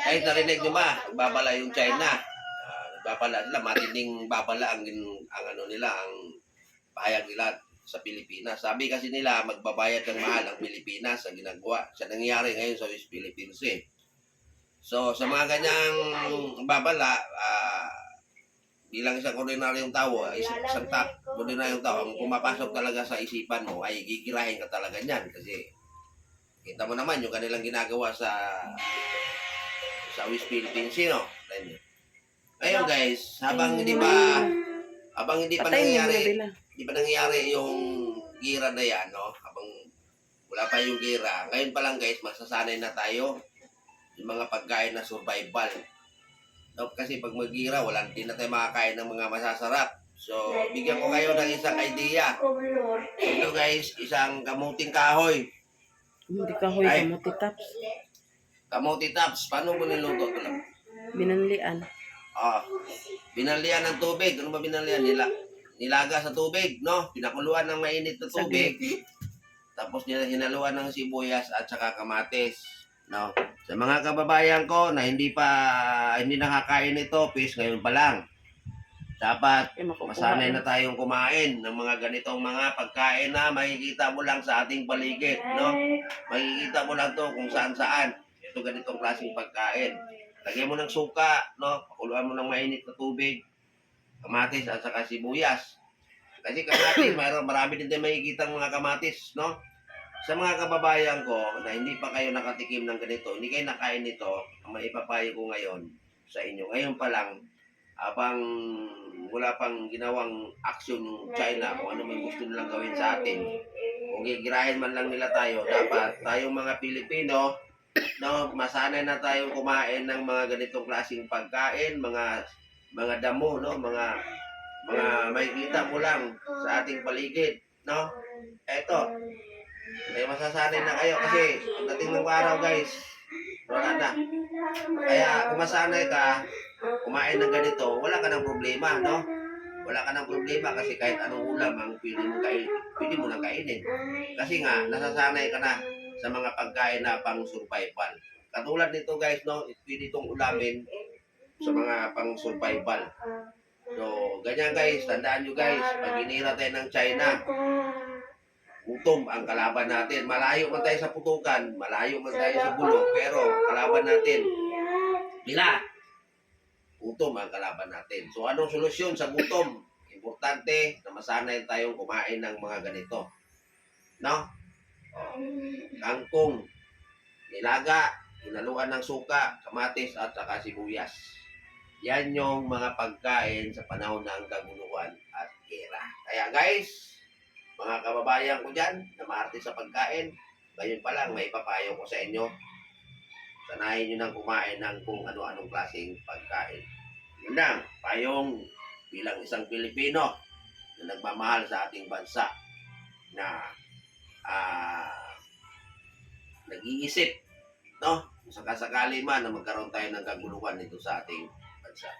Kahit narinig nyo ba, babala yung China. Babala sila, matinding babala ang ano nila, ang pahayag nila sa Pilipinas. Sabi kasi nila, magbabayad ng mahal ang Pilipinas sa ginagawa. Sa nangyayari ngayon sa West Philippines eh. So, sa mga ganyang babala, bilang isang ordinaryong tao, ordinaryong tao, ang pumapasok talaga sa isipan mo ay gigirahin ka talaga niyan. Kasi, kita mo naman yung kanilang ginagawa sa West Philippines, no? Ngayon guys, habang hindi pa nangyayari yung gira na yan, no? Habang wala pa yung gira, ngayon pa lang guys, masasanay na tayo yung mga pagkain na survival. No? Kasi pag mag-gira, din na tayo makakain ng mga masasarap. So, bigyan ko kayo ng isang idea. Ito guys, isang kamuting kahoy. Kamuting kahoy, kamuti tops. Kamuti tops, paano mo niluto ito lang? Binanlian. Binanlian ng tubig. Ano ba binanlian? Nilaga sa tubig, no? Pinakuluan ng mainit na tubig. Tapos hinaluan ng sibuyas at saka kamatis, no? Sa mga kababayan ko na hindi nakakain ito, please ngayon pa lang. Dapat masanay na tayong kumain ng mga ganitong mga pagkain na makikita mo lang sa ating paligid, no? Makikita mo lang to kung saan-saan. Ito ganitong klaseng pagkain. Lagyan mo ng suka, no? Pakuluan mo ng mainit na tubig, kamatis at saka sibuyas. Kasi kamatis, marami din tayo makikita mga kamatis, no? Sa mga kababayan ko na hindi pa kayo nakatikim ng ganito, hindi kayo nakain nito, ang maipapayo ko ngayon sa inyo. Ngayon pa lang, habang wala pang ginawang action yung China, kung ano may gusto nilang gawin sa atin, kung gigirahin man lang nila tayo, dapat tayong mga Pilipino, no, masanay na tayong kumain ng mga ganitong klaseng pagkain, mga damo, no, mga makikita mo lang sa ating paligid, no? Eto, may masasanay na kayo kasi pagdating ng araw guys, wala na. Kaya kung masanay ka, kumain ng ganito, wala ka ng problema, no? Wala ka ng problema kasi kahit anong ulam ang pwede mo nang kainin. Kasi nga, nasasanay ka na sa mga pagkain na pang survival. Katulad nito guys, no? Pwede itong ulamin sa mga pang survival. So, ganyan guys, tandaan nyo guys, pag inira tayo ng China, gutom ang kalaban natin. Malayo man tayo sa putukan, malayo man tayo sa gulo, pero kalaban natin, gutom ang kalaban natin. So, anong solusyon sa gutom? Importante na masanay tayong kumain ng mga ganito. No? Kangkong, nilaga, hinaluan ng suka, kamatis at saka sibuyas. Yan yung mga pagkain sa panahon ng kaguluhan at gera. Kaya guys, mga kababayan ko dyan, na maarte sa pagkain, ngayon pa lang may papayo ko sa inyo. Sanayin nyo nang kumain ng kung ano-anong klaseng pagkain. Yun lang, payong bilang isang Pilipino na nagmamahal sa ating bansa na nag-iisip, no? Kung sakasakali man na magkaroon tayo ng kaguluhan nito sa ating bansa.